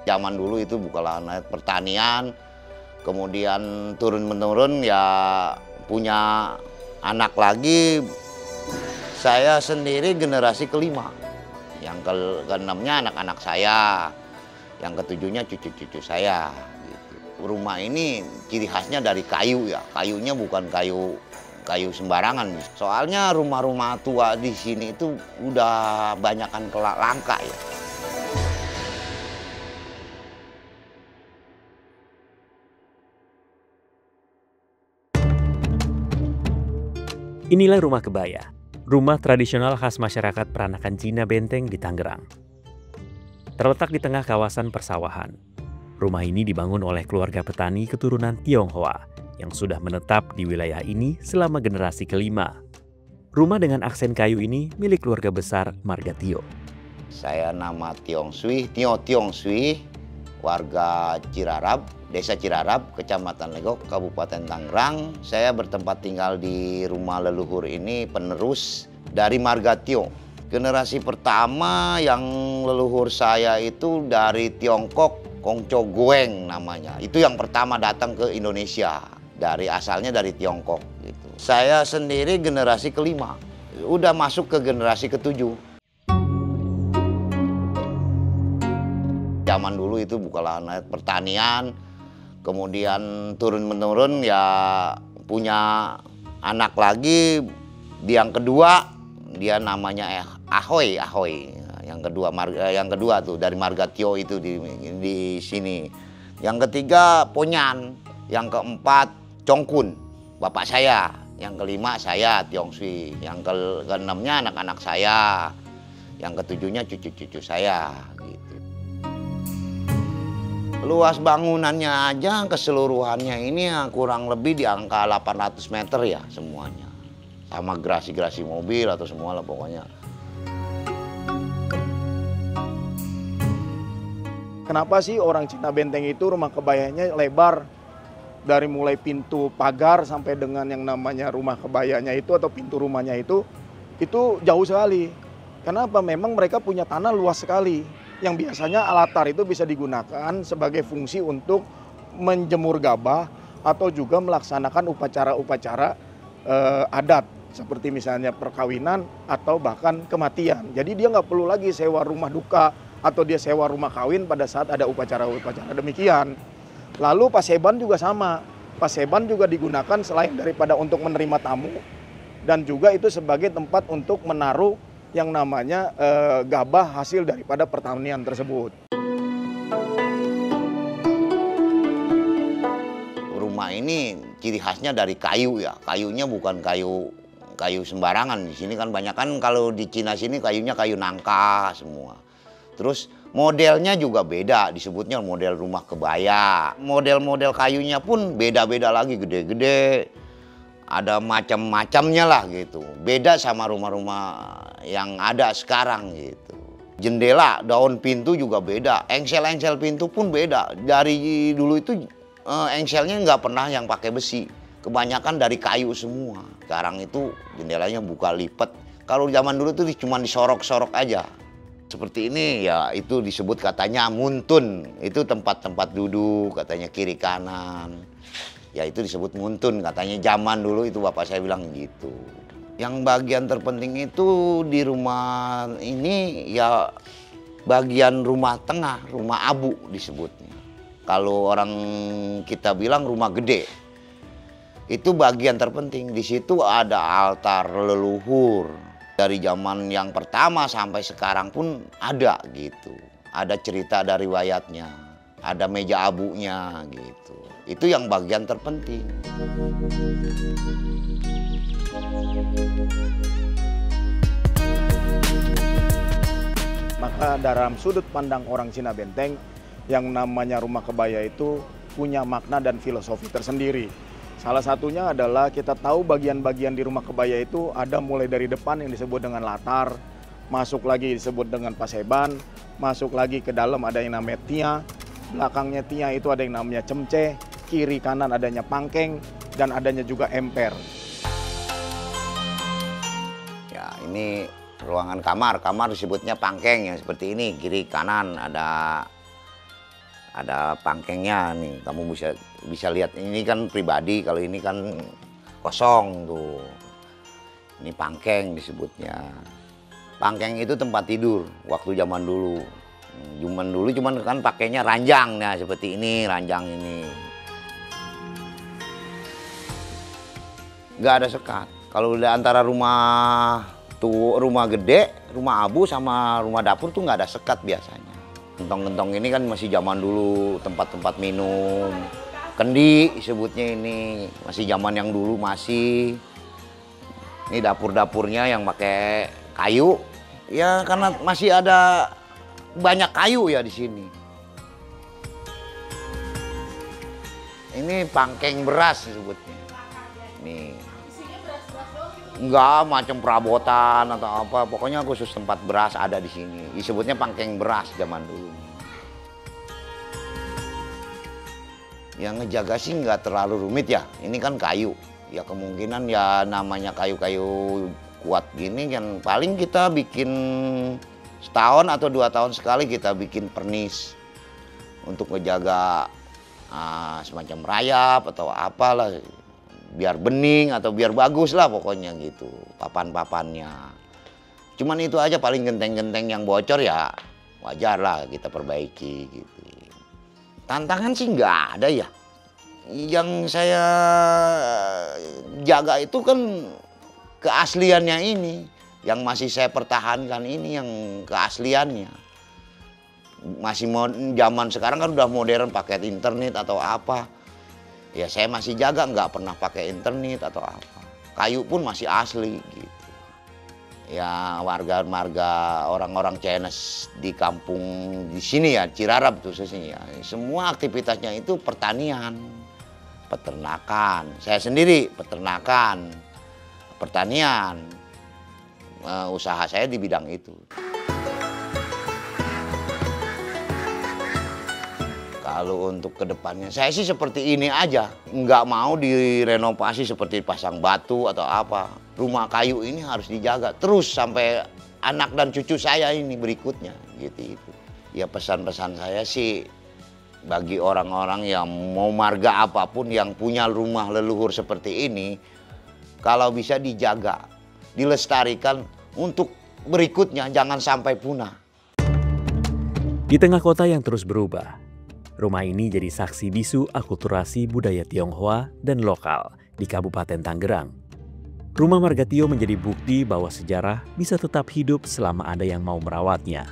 Zaman dulu itu bukan pertanian, kemudian turun-menurun ya punya anak lagi. Saya sendiri generasi kelima. Yang keenamnya anak-anak saya, yang ketujuhnya cucu-cucu saya. Gitu. Rumah ini ciri khasnya dari kayu ya, kayunya bukan kayu sembarangan. Soalnya rumah-rumah tua di sini itu udah banyakan langka ya. Inilah rumah kebaya, rumah tradisional khas masyarakat peranakan Cina Benteng di Tangerang. Terletak di tengah kawasan persawahan. Rumah ini dibangun oleh keluarga petani keturunan Tionghoa yang sudah menetap di wilayah ini selama generasi kelima. Rumah dengan aksen kayu ini milik keluarga besar Marga Tio. Saya nama Tiong Sui, Tio Tiong Sui, warga Cirarap, Desa Cirarap, Kecamatan Legok, Kabupaten Tangerang. Saya bertempat tinggal di rumah leluhur ini penerus dari Marga Tio. Generasi pertama yang leluhur saya itu dari Tiongkok, Kongco Goeng namanya. Itu yang pertama datang ke Indonesia, asalnya dari Tiongkok. Gitu. Saya sendiri generasi kelima, udah masuk ke generasi ketujuh. Zaman dulu itu bukan pertanian, kemudian turun-menurun ya punya anak lagi. Yang kedua dia namanya Ahoy. Yang kedua tuh dari Marga Tio itu di sini. Yang ketiga Ponyan, yang keempat Chongkun, bapak saya. Yang kelima saya Tiong Sui, yang keenamnya anak-anak saya, yang ketujuhnya cucu-cucu saya. Gitu. Luas bangunannya aja keseluruhannya ini kurang lebih di angka 800 meter ya semuanya. Sama gerasi-gerasi mobil atau semua lah pokoknya. Kenapa sih orang Cina Benteng itu rumah kebayanya lebar? Dari mulai pintu pagar sampai dengan yang namanya rumah kebayanya itu atau pintu rumahnya itu jauh sekali. Kenapa? Memang mereka punya tanah luas sekali. Yang biasanya latar itu bisa digunakan sebagai fungsi untuk menjemur gabah atau juga melaksanakan upacara-upacara adat seperti misalnya perkawinan atau bahkan kematian. Jadi dia nggak perlu lagi sewa rumah duka atau dia sewa rumah kawin pada saat ada upacara-upacara demikian. Lalu paseban juga sama. Paseban juga digunakan selain daripada untuk menerima tamu dan juga itu sebagai tempat untuk menaruh yang namanya gabah hasil daripada pertanian tersebut. Rumah ini ciri khasnya dari kayu ya, kayunya bukan kayu sembarangan. Di sini kan banyak kan kalau di Cina sini kayunya kayu nangka semua. Terus modelnya juga beda, disebutnya model rumah kebaya. Model-model kayunya pun beda-beda lagi, gede-gede. Ada macam-macamnya lah gitu. Beda sama rumah-rumah yang ada sekarang gitu. Jendela, daun pintu juga beda. Engsel-engsel pintu pun beda. Dari dulu itu engselnya nggak pernah yang pakai besi. Kebanyakan dari kayu semua. Sekarang itu jendelanya buka lipat. Kalau zaman dulu tuh cuma disorok-sorok aja. Seperti ini ya itu disebut katanya muntun. Itu tempat-tempat duduk katanya kiri kanan. Ya itu disebut muntun katanya zaman dulu itu bapak saya bilang gitu. Yang bagian terpenting itu di rumah ini ya bagian rumah tengah, rumah abu disebutnya. Kalau orang kita bilang rumah gede. Itu bagian terpenting. Di situ ada altar leluhur. Dari zaman yang pertama sampai sekarang pun ada gitu. Ada cerita dari riwayatnya. Ada meja abunya gitu. Itu yang bagian terpenting. Maka dalam sudut pandang orang Cina Benteng, yang namanya rumah kebaya itu punya makna dan filosofi tersendiri. Salah satunya adalah kita tahu bagian-bagian di rumah kebaya itu ada mulai dari depan yang disebut dengan latar, masuk lagi disebut dengan paseban, masuk lagi ke dalam ada yang namanya tia, belakangnya tia itu ada yang namanya cemce, kiri kanan adanya pangkeng, dan adanya juga emper. Ya ini ruangan kamar disebutnya pangkeng yang seperti ini, kiri kanan ada ada pangkengnya nih. Kamu bisa lihat ini kan pribadi, kalau ini kan kosong tuh. Ini pangkeng disebutnya. Pangkeng itu tempat tidur waktu zaman dulu. Cuman kan pakainya ranjang, nah seperti ini, ranjang ini. Nggak ada sekat. Kalau udah antara rumah gede, rumah abu sama rumah dapur tuh nggak ada sekat biasanya. Gentong-gentong ini kan masih zaman dulu, tempat-tempat minum. Kendi sebutnya ini, masih zaman yang dulu masih. Ini dapur-dapurnya yang pakai kayu. Ya karena masih ada banyak kayu ya di sini. Ini pangkeng beras disebutnya. Nih. Enggak macam perabotan atau apa, pokoknya khusus tempat beras ada di sini. Disebutnya pangkeng beras zaman dulu. Yang ngejaga sih nggak terlalu rumit ya. Ini kan kayu. Ya kemungkinan ya namanya kayu-kayu kuat gini kan paling kita bikin setahun atau 2 tahun sekali kita bikin pernis untuk ngejaga semacam rayap atau apalah, biar bening atau biar bagus lah pokoknya gitu papan-papannya. Cuman itu aja, paling genteng-genteng yang bocor ya wajar lah kita perbaiki gitu. Tantangan sih nggak ada ya. Yang saya jaga itu kan keasliannya ini. Yang masih saya pertahankan ini yang keasliannya. Masih zaman sekarang kan udah modern pakai internet atau apa. Ya saya masih jaga, nggak pernah pakai internet atau apa. Kayu pun masih asli gitu. Ya warga-warga orang-orang Chinese di kampung di sini ya, Cirarap khususnya ya. Semua aktivitasnya itu pertanian, peternakan. Saya sendiri peternakan, pertanian. Usaha saya di bidang itu. Kalau untuk kedepannya, saya sih seperti ini aja. Nggak mau direnovasi seperti pasang batu atau apa. Rumah kayu ini harus dijaga terus sampai anak dan cucu saya ini berikutnya. Gitu. Ya pesan-pesan saya sih bagi orang-orang yang mau marga apapun yang punya rumah leluhur seperti ini, kalau bisa dijaga, dilestarikan untuk berikutnya, jangan sampai punah. Di tengah kota yang terus berubah, rumah ini jadi saksi bisu akulturasi budaya Tionghoa dan lokal di Kabupaten Tangerang. Rumah Marga Tio menjadi bukti bahwa sejarah bisa tetap hidup selama ada yang mau merawatnya.